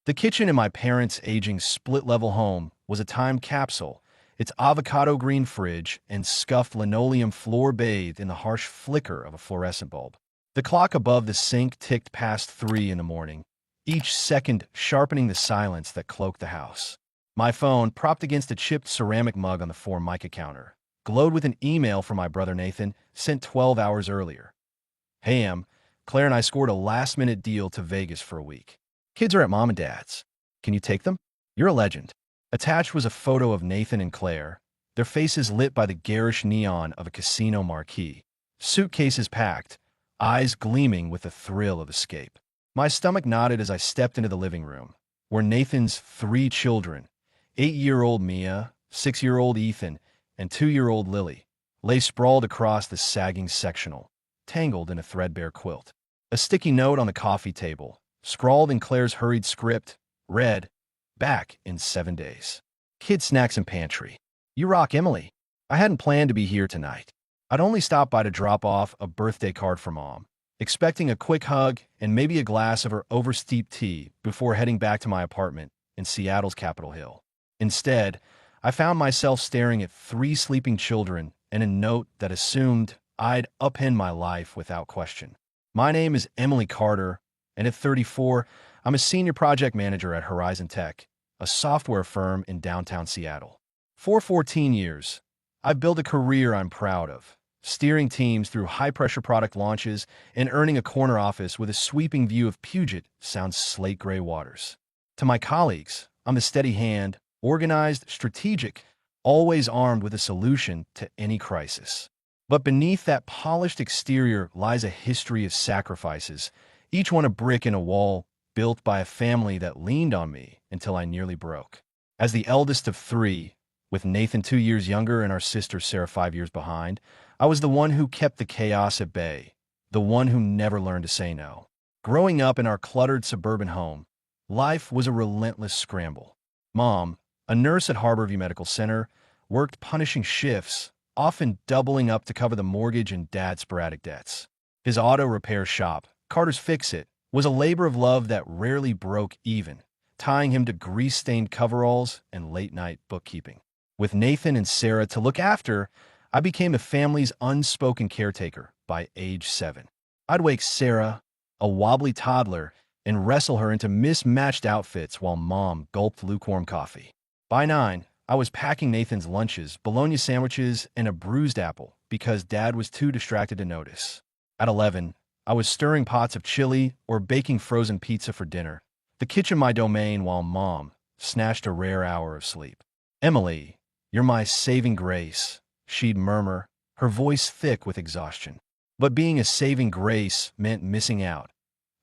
The kitchen in my parents' aging split-level home was a time capsule, its avocado green fridge and scuffed linoleum floor bathed in the harsh flicker of a fluorescent bulb. The clock above the sink ticked past 3 in the morning, each second sharpening the silence that cloaked the house. My phone, propped against a chipped ceramic mug on the Formica counter, glowed with an email from my brother Nathan, sent 12 hours earlier. "Hey, Claire and I scored a last-minute deal to Vegas for a week. Kids are at mom and dad's. Can you take them? You're a legend." Attached was a photo of Nathan and Claire, their faces lit by the garish neon of a casino marquee. Suitcases packed, eyes gleaming with the thrill of escape. My stomach nodded as I stepped into the living room, where Nathan's 3 children, 8-year-old Mia, 6-year-old Ethan, and 2-year-old Lily, lay sprawled across the sagging sectional, tangled in a threadbare quilt. A sticky note on the coffee table, scrawled in Claire's hurried script, read, "Back in 7 days. Kid snacks and pantry. You rock, Emily." I hadn't planned to be here tonight. I'd only stopped by to drop off a birthday card for Mom, expecting a quick hug and maybe a glass of her oversteeped tea before heading back to my apartment in Seattle's Capitol Hill. Instead, I found myself staring at 3 sleeping children and a note that assumed I'd upend my life without question. "My name is Emily Carter, and at 34, I'm a senior project manager at Horizon Tech, a software firm in downtown Seattle. For 14 years, I've built a career I'm proud of, steering teams through high-pressure product launches and earning a corner office with a sweeping view of Puget Sound's slate-gray waters. To my colleagues, I'm a steady hand, organized, strategic, always armed with a solution to any crisis. But beneath that polished exterior lies a history of sacrifices, each one a brick in a wall built by a family that leaned on me until I nearly broke. As the eldest of 3, with Nathan 2 years younger and our sister Sarah 5 years behind, I was the one who kept the chaos at bay, the one who never learned to say no. Growing up in our cluttered suburban home, life was a relentless scramble. Mom, a nurse at Harborview Medical Center, worked punishing shifts, often doubling up to cover the mortgage and Dad's sporadic debts. His auto repair shop, Carter's Fix-It, was a labor of love that rarely broke even, tying him to grease-stained coveralls and late-night bookkeeping. With Nathan and Sarah to look after, I became the family's unspoken caretaker by age 7. I'd wake Sarah, a wobbly toddler, and wrestle her into mismatched outfits while Mom gulped lukewarm coffee. By 9, I was packing Nathan's lunches, bologna sandwiches, and a bruised apple because Dad was too distracted to notice. At 11, I was stirring pots of chili or baking frozen pizza for dinner, the kitchen my domain while Mom snatched a rare hour of sleep. "Emily, you're my saving grace," she'd murmur, her voice thick with exhaustion. But being a saving grace meant missing out.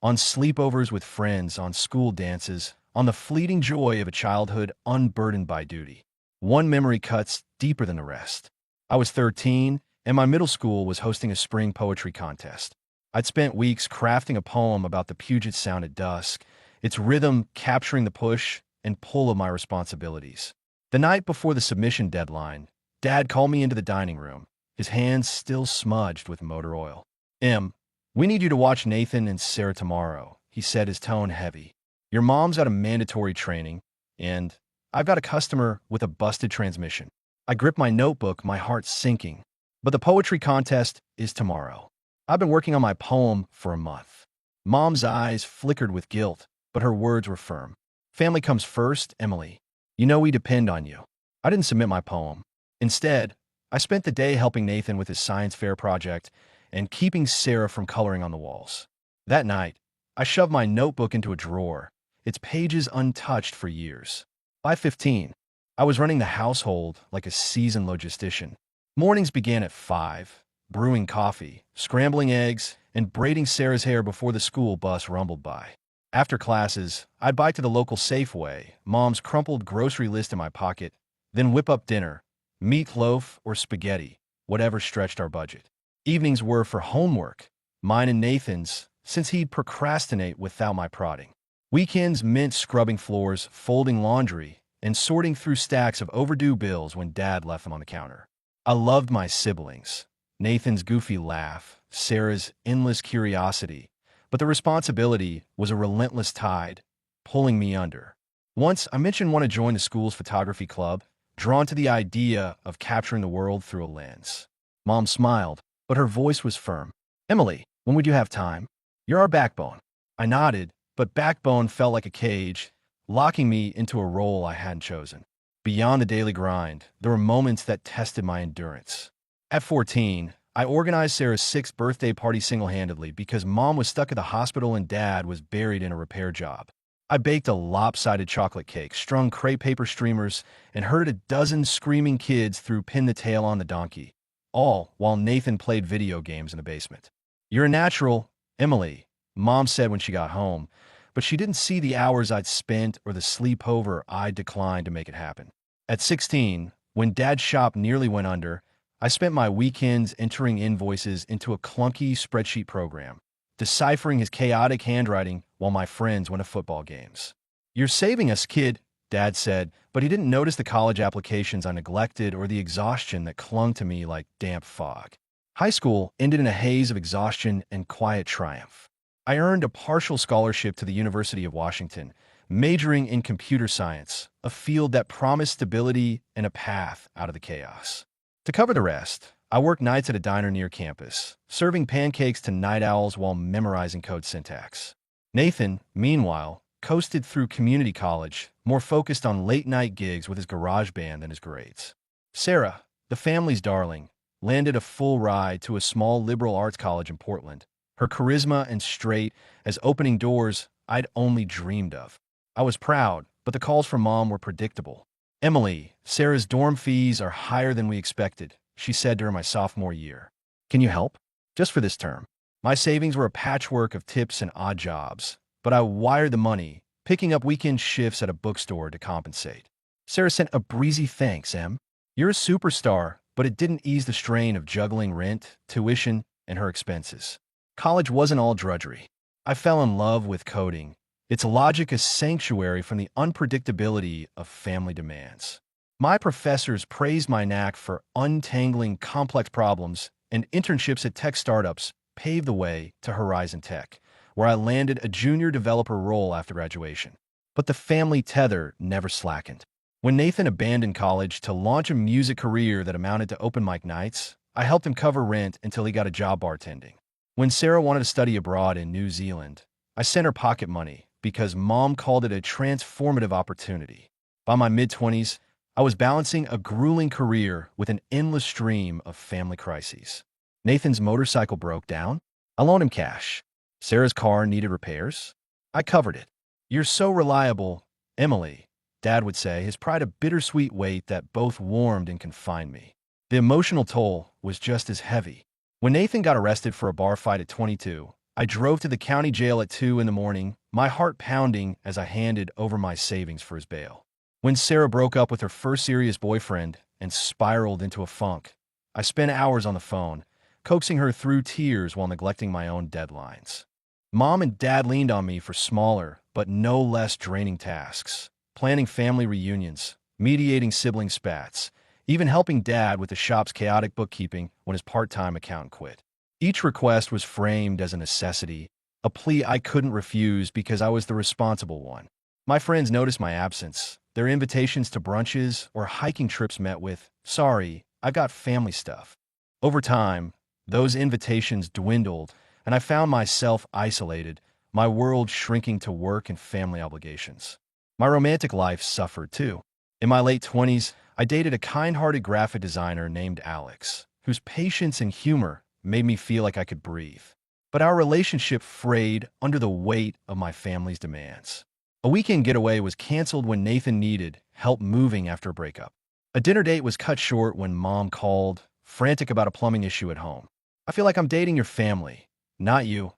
On sleepovers with friends, on school dances, on the fleeting joy of a childhood unburdened by duty. One memory cuts deeper than the rest. I was 13, and my middle school was hosting a spring poetry contest. I'd spent weeks crafting a poem about the Puget Sound at dusk, its rhythm capturing the push and pull of my responsibilities. The night before the submission deadline, Dad called me into the dining room, his hands still smudged with motor oil. "We need you to watch Nathan and Sarah tomorrow," he said, his tone heavy. "Your mom's got a mandatory training, and I've got a customer with a busted transmission." I gripped my notebook, my heart sinking. "But the poetry contest is tomorrow. I've been working on my poem for a month." Mom's eyes flickered with guilt, but her words were firm. "Family comes first, Emily. You know we depend on you." I didn't submit my poem. Instead, I spent the day helping Nathan with his science fair project and keeping Sarah from coloring on the walls. That night, I shoved my notebook into a drawer, its pages untouched for years. By 15, I was running the household like a seasoned logistician. Mornings began at 5, brewing coffee, scrambling eggs, and braiding Sarah's hair before the school bus rumbled by. After classes, I'd bike to the local Safeway, Mom's crumpled grocery list in my pocket, then whip up dinner, meatloaf or spaghetti, whatever stretched our budget. Evenings were for homework, mine and Nathan's, since he'd procrastinate without my prodding. Weekends meant scrubbing floors, folding laundry, and sorting through stacks of overdue bills when Dad left them on the counter. I loved my siblings, Nathan's goofy laugh, Sarah's endless curiosity, but the responsibility was a relentless tide, pulling me under. Once, I mentioned want to join the school's photography club, drawn to the idea of capturing the world through a lens. Mom smiled, but her voice was firm. Emily, when would you have time? You're our backbone. I nodded, but backbone felt like a cage, locking me into a role I hadn't chosen. Beyond the daily grind, there were moments that tested my endurance. At 14, I organized Sarah's 6th birthday party single-handedly because Mom was stuck at the hospital and Dad was buried in a repair job. I baked a lopsided chocolate cake, strung crepe paper streamers, and herded a dozen screaming kids through Pin the Tail on the Donkey, all while Nathan played video games in the basement. You're a natural, Emily, Mom said when she got home, but she didn't see the hours I'd spent or the sleepover I'd declined to make it happen. At 16, when Dad's shop nearly went under, I spent my weekends entering invoices into a clunky spreadsheet program, deciphering his chaotic handwriting while my friends went to football games. You're saving us, kid, Dad said, but he didn't notice the college applications I neglected or the exhaustion that clung to me like damp fog. High school ended in a haze of exhaustion and quiet triumph. I earned a partial scholarship to the University of Washington, majoring in computer science, a field that promised stability and a path out of the chaos. To cover the rest, I worked nights at a diner near campus, serving pancakes to night owls while memorizing code syntax. Nathan, meanwhile, coasted through community college, more focused on late-night gigs with his garage band than his grades. Sarah, the family's darling, landed a full ride to a small liberal arts college in Portland, her charisma and straight as opening doors I'd only dreamed of. I was proud, but the calls from Mom were predictable. Emily, Sarah's dorm fees are higher than we expected, she said during my sophomore year. Can you help? Just for this term. My savings were a patchwork of tips and odd jobs, but I wired the money, picking up weekend shifts at a bookstore to compensate. Sarah sent a breezy thanks, Em. You're a superstar, but it didn't ease the strain of juggling rent, tuition, and her expenses. College wasn't all drudgery. I fell in love with coding, its logic a sanctuary from the unpredictability of family demands. My professors praised my knack for untangling complex problems, and internships at tech startups paved the way to Horizon Tech, where I landed a junior developer role after graduation. But the family tether never slackened. When Nathan abandoned college to launch a music career that amounted to open mic nights, I helped him cover rent until he got a job bartending. When Sarah wanted to study abroad in New Zealand, I sent her pocket money because Mom called it a transformative opportunity. By my mid-20s, I was balancing a grueling career with an endless stream of family crises. Nathan's motorcycle broke down. I loaned him cash. Sarah's car needed repairs. I covered it. You're so reliable, Emily, Dad would say, his pride a bittersweet weight that both warmed and confined me. The emotional toll was just as heavy. When Nathan got arrested for a bar fight at 22, I drove to the county jail at 2 in the morning, my heart pounding as I handed over my savings for his bail. When Sarah broke up with her first serious boyfriend and spiraled into a funk, I spent hours on the phone, coaxing her through tears while neglecting my own deadlines. Mom and Dad leaned on me for smaller but no less draining tasks, planning family reunions, mediating sibling spats, even helping Dad with the shop's chaotic bookkeeping when his part-time accountant quit. Each request was framed as a necessity, a plea I couldn't refuse because I was the responsible one. My friends noticed my absence, their invitations to brunches or hiking trips met with, "Sorry, I've got family stuff." Over time, those invitations dwindled, and I found myself isolated, my world shrinking to work and family obligations. My romantic life suffered too. In my late 20s, I dated a kind-hearted graphic designer named Alex, whose patience and humor made me feel like I could breathe. But our relationship frayed under the weight of my family's demands. A weekend getaway was canceled when Nathan needed help moving after a breakup. A dinner date was cut short when Mom called, frantic about a plumbing issue at home. "I feel like I'm dating your family, not you,"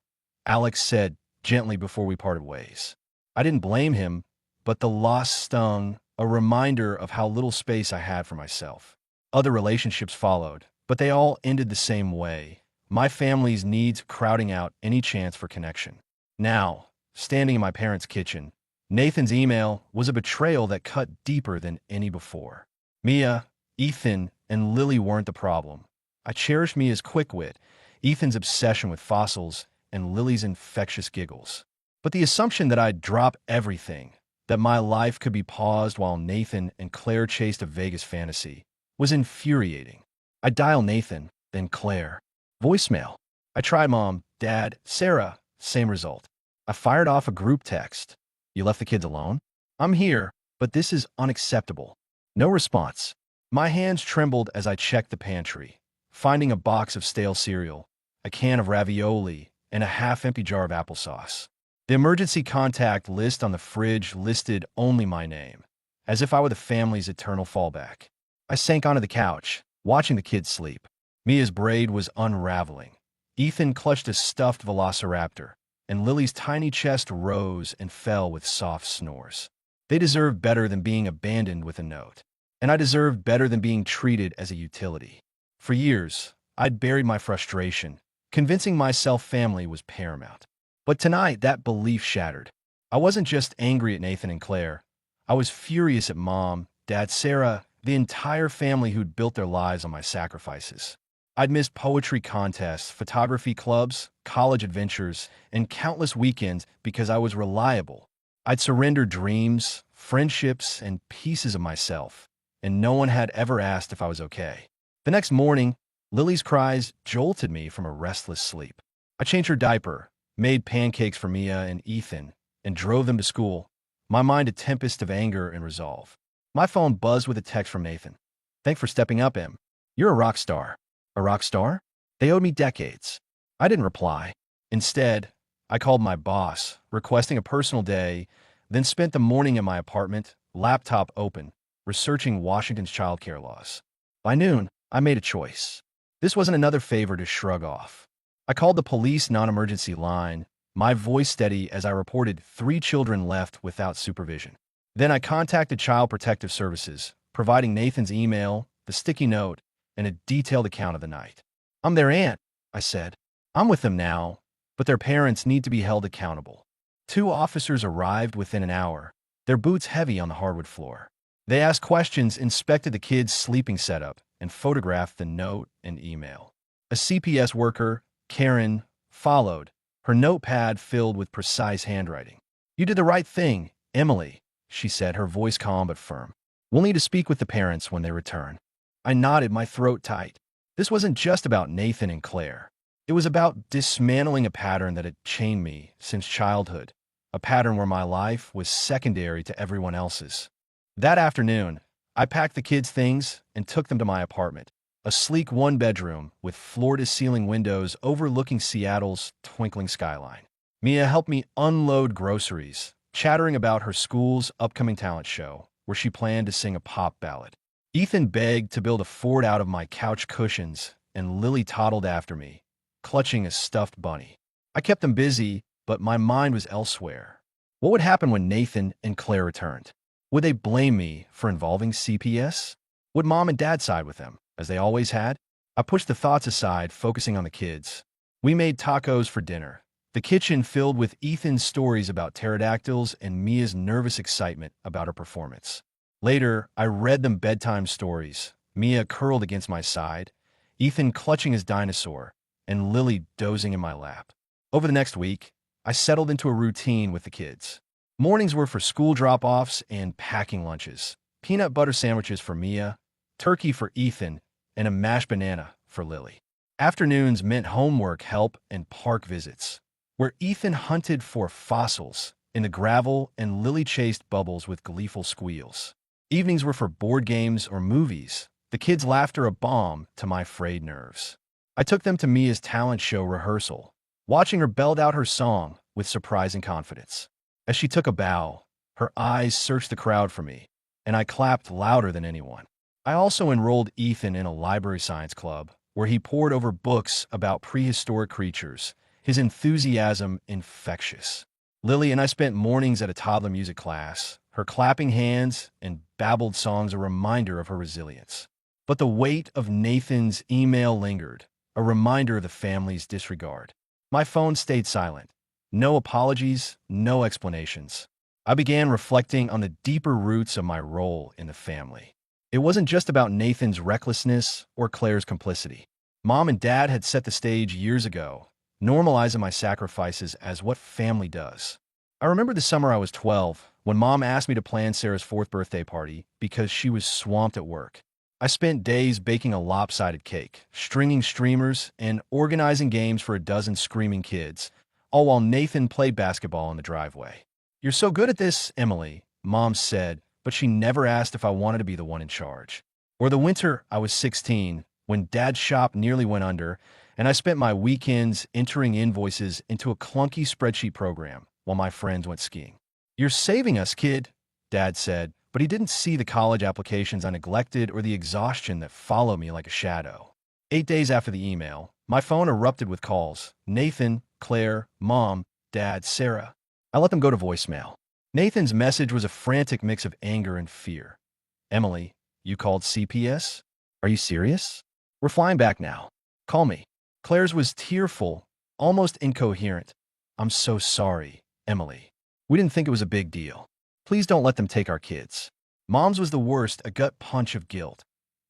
Alex said gently before we parted ways. I didn't blame him, but the loss stung, a reminder of how little space I had for myself. Other relationships followed, but they all ended the same way, my family's needs crowding out any chance for connection. Now, standing in my parents' kitchen, Nathan's email was a betrayal that cut deeper than any before. Mia, Ethan, and Lily weren't the problem. I cherished Mia's quick wit, Ethan's obsession with fossils, and Lily's infectious giggles. But the assumption that I'd drop everything, that my life could be paused while Nathan and Claire chased a Vegas fantasy, was infuriating. I dial Nathan, then Claire. Voicemail. I tried Mom, Dad, Sarah. Same result. I fired off a group text. You left the kids alone? I'm here, but this is unacceptable. No response. My hands trembled as I checked the pantry, finding a box of stale cereal, a can of ravioli, and a half-empty jar of applesauce. The emergency contact list on the fridge listed only my name, as if I were the family's eternal fallback. I sank onto the couch, watching the kids sleep. Mia's braid was unraveling. Ethan clutched a stuffed velociraptor, and Lily's tiny chest rose and fell with soft snores. They deserved better than being abandoned with a note. And I deserved better than being treated as a utility. For years, I'd buried my frustration, convincing myself family was paramount. But tonight, that belief shattered. I wasn't just angry at Nathan and Claire. I was furious at Mom, Dad, Sarah, the entire family who'd built their lives on my sacrifices. I'd missed poetry contests, photography clubs, college adventures, and countless weekends because I was reliable. I'd surrendered dreams, friendships, and pieces of myself, and no one had ever asked if I was okay. The next morning, Lily's cries jolted me from a restless sleep. I changed her diaper, made pancakes for Mia and Ethan, and drove them to school, my mind a tempest of anger and resolve. My phone buzzed with a text from Nathan. Thanks for stepping up, Em. You're a rock star. A rock star? They owed me decades. I didn't reply. Instead, I called my boss, requesting a personal day, then spent the morning in my apartment, laptop open, researching Washington's childcare laws. By noon, I made a choice. This wasn't another favor to shrug off. I called the police non-emergency line, my voice steady as I reported 3 children left without supervision. Then I contacted Child Protective Services, providing Nathan's email, the sticky note, and a detailed account of the night. I'm their aunt, I said. I'm with them now, but their parents need to be held accountable. 2 officers arrived within an hour, their boots heavy on the hardwood floor. They asked questions, inspected the kids' sleeping setup, and photographed the note and email. A CPS worker, Karen, followed, her notepad filled with precise handwriting. You did the right thing, Emily, she said, her voice calm but firm. We'll need to speak with the parents when they return. I nodded, my throat tight. This wasn't just about Nathan and Claire. It was about dismantling a pattern that had chained me since childhood, a pattern where my life was secondary to everyone else's. That afternoon, I packed the kids' things and took them to my apartment, a sleek 1-bedroom with floor-to-ceiling windows overlooking Seattle's twinkling skyline. Mia helped me unload groceries, chattering about her school's upcoming talent show, where she planned to sing a pop ballad. Ethan begged to build a fort out of my couch cushions, and Lily toddled after me, clutching a stuffed bunny. I kept them busy, but my mind was elsewhere. What would happen when Nathan and Claire returned? Would they blame me for involving CPS? Would Mom and Dad side with them, as they always had? I pushed the thoughts aside, focusing on the kids. We made tacos for dinner, the kitchen filled with Ethan's stories about pterodactyls and Mia's nervous excitement about her performance. Later, I read them bedtime stories, Mia curled against my side, Ethan clutching his dinosaur, and Lily dozing in my lap. Over the next week, I settled into a routine with the kids. Mornings were for school drop-offs and packing lunches, peanut butter sandwiches for Mia, turkey for Ethan, and a mashed banana for Lily. Afternoons meant homework help and park visits, where Ethan hunted for fossils in the gravel and Lily chased bubbles with gleeful squeals. Evenings were for board games or movies, the kids' laughter a balm to my frayed nerves. I took them to Mia's talent show rehearsal, watching her belt out her song with surprising confidence. As she took a bow, her eyes searched the crowd for me, and I clapped louder than anyone. I also enrolled Ethan in a library science club, where he pored over books about prehistoric creatures, his enthusiasm infectious. Lily and I spent mornings at a toddler music class, her clapping hands and babbled songs a reminder of her resilience. But the weight of Nathan's email lingered, a reminder of the family's disregard. My phone stayed silent. No apologies, no explanations. I began reflecting on the deeper roots of my role in the family. It wasn't just about Nathan's recklessness or Claire's complicity. Mom and Dad had set the stage years ago, normalizing my sacrifices as what family does. I remember the summer I was 12 when Mom asked me to plan Sarah's fourth birthday party because she was swamped at work. I spent days baking a lopsided cake, stringing streamers, and organizing games for a dozen screaming kids, all while Nathan played basketball in the driveway. "You're so good at this, Emily," Mom said, but she never asked if I wanted to be the one in charge. Or the winter I was 16, when Dad's shop nearly went under, and I spent my weekends entering invoices into a clunky spreadsheet program while my friends went skiing. "You're saving us, kid," Dad said, but he didn't see the college applications I neglected or the exhaustion that followed me like a shadow. 8 days after the email, my phone erupted with calls. Nathan, Claire, Mom, Dad, Sarah. I let them go to voicemail. Nathan's message was a frantic mix of anger and fear. "Emily, you called CPS? Are you serious? We're flying back now. Call me." Claire's was tearful, almost incoherent. "I'm so sorry, Emily. We didn't think it was a big deal. Please don't let them take our kids." Mom's was the worst, a gut punch of guilt.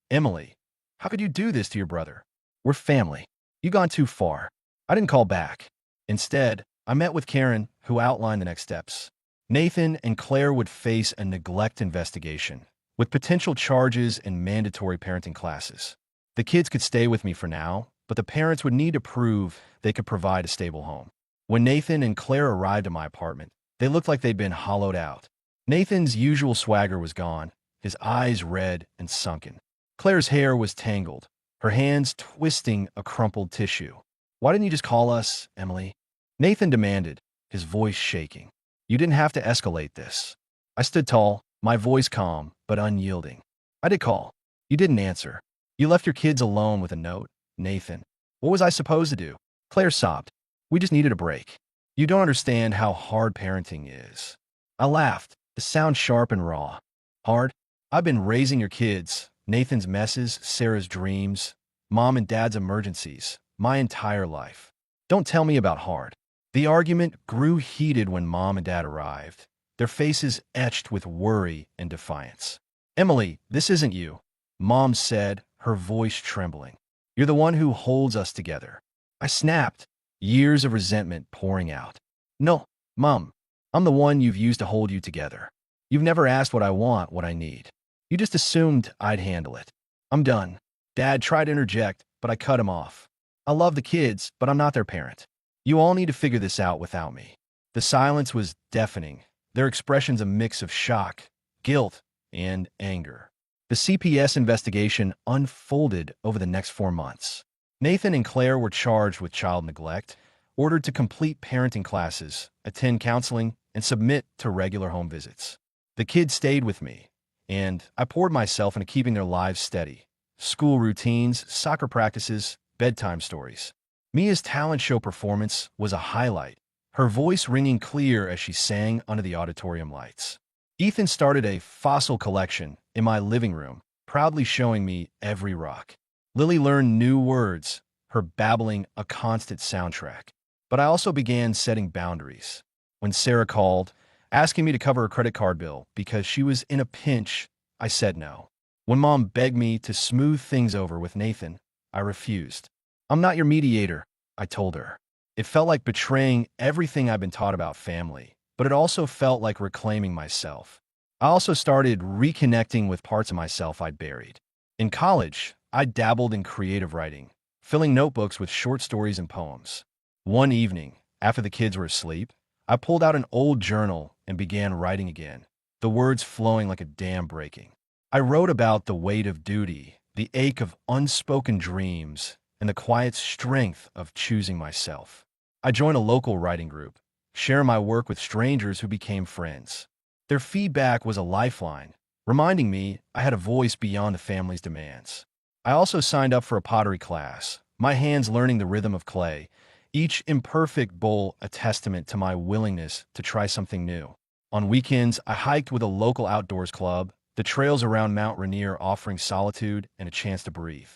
"Emily, how could you do this to your brother? We're family. You've gone too far." I didn't call back. Instead, I met with Karen, who outlined the next steps. Nathan and Claire would face a neglect investigation, with potential charges and mandatory parenting classes. The kids could stay with me for now, but the parents would need to prove they could provide a stable home. When Nathan and Claire arrived at my apartment, they looked like they'd been hollowed out. Nathan's usual swagger was gone, his eyes red and sunken. Claire's hair was tangled, her hands twisting a crumpled tissue. "Why didn't you just call us, Emily?" Nathan demanded, his voice shaking. "You didn't have to escalate this." I stood tall, my voice calm but unyielding. "I did call. You didn't answer. You left your kids alone with a note, Nathan. What was I supposed to do?" Claire sobbed. "We just needed a break. You don't understand how hard parenting is." I laughed, the sound sharp and raw. "Hard? I've been raising your kids, Nathan's messes, Sarah's dreams, Mom and Dad's emergencies, my entire life. Don't tell me about hard." The argument grew heated when Mom and Dad arrived, their faces etched with worry and defiance. "Emily, this isn't you," Mom said, her voice trembling. "You're the one who holds us together." I snapped, years of resentment pouring out. "No, Mom, I'm the one you've used to hold you together. You've never asked what I want, what I need. You just assumed I'd handle it. I'm done." Dad tried to interject, but I cut him off. "I love the kids, but I'm not their parent. You all need to figure this out without me." The silence was deafening, their expressions a mix of shock, guilt, and anger. The CPS investigation unfolded over the next 4 months. Nathan and Claire were charged with child neglect, ordered to complete parenting classes, attend counseling, and submit to regular home visits. The kids stayed with me, and I poured myself into keeping their lives steady. School routines, soccer practices, bedtime stories. Mia's talent show performance was a highlight, her voice ringing clear as she sang under the auditorium lights. Ethan started a fossil collection in my living room, proudly showing me every rock. Lily learned new words, her babbling a constant soundtrack. But I also began setting boundaries. When Sarah called, asking me to cover a credit card bill because she was in a pinch, I said no. When Mom begged me to smooth things over with Nathan, I refused. "I'm not your mediator," I told her. It felt like betraying everything I've been taught about family, but it also felt like reclaiming myself. I also started reconnecting with parts of myself I'd buried. In college, I dabbled in creative writing, filling notebooks with short stories and poems. One evening, after the kids were asleep, I pulled out an old journal and began writing again, the words flowing like a dam breaking. I wrote about the weight of duty, the ache of unspoken dreams, and the quiet strength of choosing myself. I joined a local writing group, sharing my work with strangers who became friends. Their feedback was a lifeline, reminding me I had a voice beyond the family's demands. I also signed up for a pottery class, my hands learning the rhythm of clay, each imperfect bowl a testament to my willingness to try something new. On weekends, I hiked with a local outdoors club, the trails around Mount Rainier offering solitude and a chance to breathe.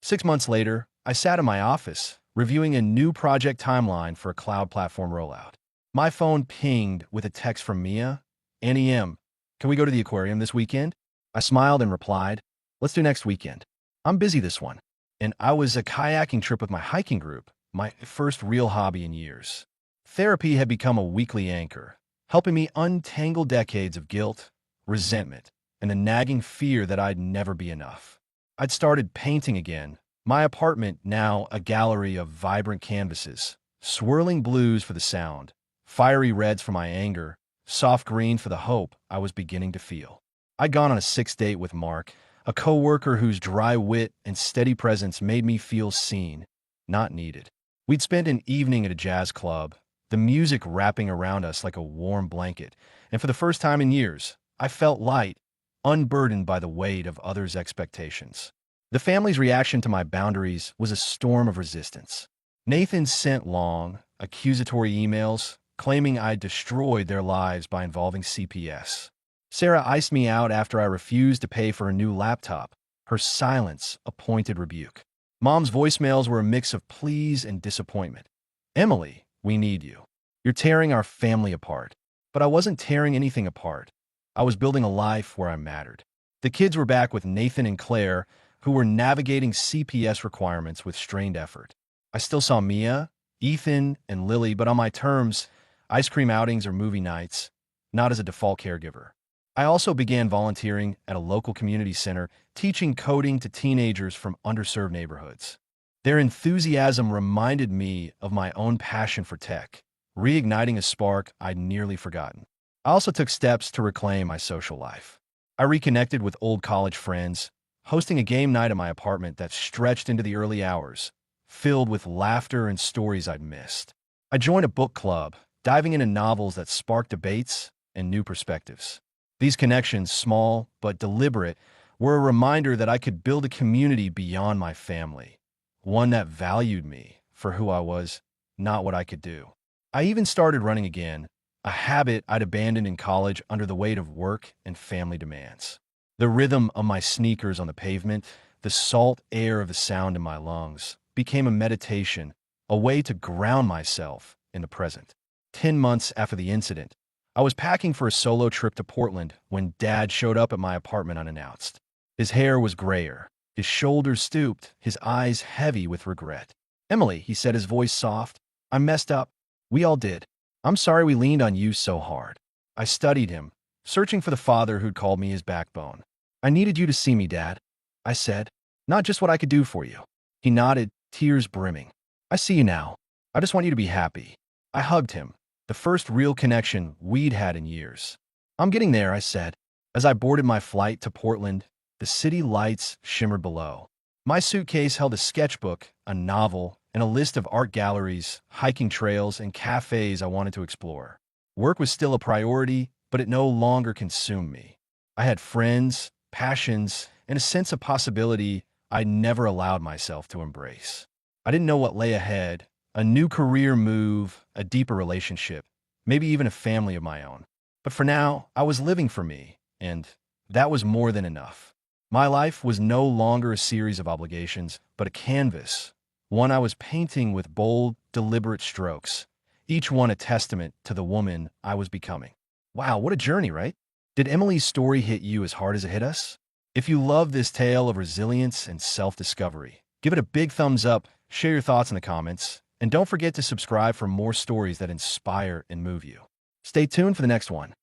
6 months later, I sat in my office, reviewing a new project timeline for a cloud platform rollout. My phone pinged with a text from Mia. "Annie M., can we go to the aquarium this weekend?" I smiled and replied, "Let's do next weekend. I'm busy this one." And I was a kayaking trip with my hiking group, my first real hobby in years. Therapy had become a weekly anchor, helping me untangle decades of guilt, resentment, and a nagging fear that I'd never be enough. I'd started painting again, my apartment now a gallery of vibrant canvases, swirling blues for the sound, fiery reds for my anger, soft green for the hope I was beginning to feel. I'd gone on a 6th date with Mark, a coworker whose dry wit and steady presence made me feel seen, not needed. We'd spent an evening at a jazz club, the music wrapping around us like a warm blanket, and for the first time in years, I felt light, unburdened by the weight of others' expectations. The family's reaction to my boundaries was a storm of resistance. Nathan sent long, accusatory emails claiming I'd destroyed their lives by involving CPS. Sarah iced me out after I refused to pay for a new laptop, her silence a pointed rebuke. Mom's voicemails were a mix of pleas and disappointment. Emily, we need you. You're tearing our family apart. But I wasn't tearing anything apart. I was building a life where I mattered. The kids were back with Nathan and Claire, who were navigating CPS requirements with strained effort. I still saw Mia, Ethan, and Lily, but on my terms, ice cream outings or movie nights, not as a default caregiver. I also began volunteering at a local community center, teaching coding to teenagers from underserved neighborhoods. Their enthusiasm reminded me of my own passion for tech, reigniting a spark I'd nearly forgotten. I also took steps to reclaim my social life. I reconnected with old college friends, hosting a game night at my apartment that stretched into the early hours, filled with laughter and stories I'd missed. I joined a book club, diving into novels that sparked debates and new perspectives. These connections, small but deliberate, were a reminder that I could build a community beyond my family, one that valued me for who I was, not what I could do. I even started running again, a habit I'd abandoned in college under the weight of work and family demands. The rhythm of my sneakers on the pavement, the salt air of the sound in my lungs, became a meditation, a way to ground myself in the present. 10 months after the incident, I was packing for a solo trip to Portland when Dad showed up at my apartment unannounced. His hair was grayer, his shoulders stooped, his eyes heavy with regret. "Emily," he said, his voice soft, "I messed up. We all did. I'm sorry we leaned on you so hard." I studied him, searching for the father who'd called me his backbone. "I needed you to see me, Dad," I said, "not just what I could do for you." He nodded, tears brimming. "I see you now. I just want you to be happy." I hugged him, the first real connection we'd had in years. "I'm getting there," I said. As I boarded my flight to Portland, the city lights shimmered below. My suitcase held a sketchbook, a novel, and a list of art galleries, hiking trails, and cafes I wanted to explore. Work was still a priority, but it no longer consumed me. I had friends, passions, and a sense of possibility I'd never allowed myself to embrace. I didn't know what lay ahead, a new career move, a deeper relationship, maybe even a family of my own. But for now, I was living for me, and that was more than enough. My life was no longer a series of obligations, but a canvas, one I was painting with bold, deliberate strokes, each one a testament to the woman I was becoming. Wow, what a journey, right? Did Emily's story hit you as hard as it hit us? If you love this tale of resilience and self-discovery, give it a big thumbs up, share your thoughts in the comments, and don't forget to subscribe for more stories that inspire and move you. Stay tuned for the next one.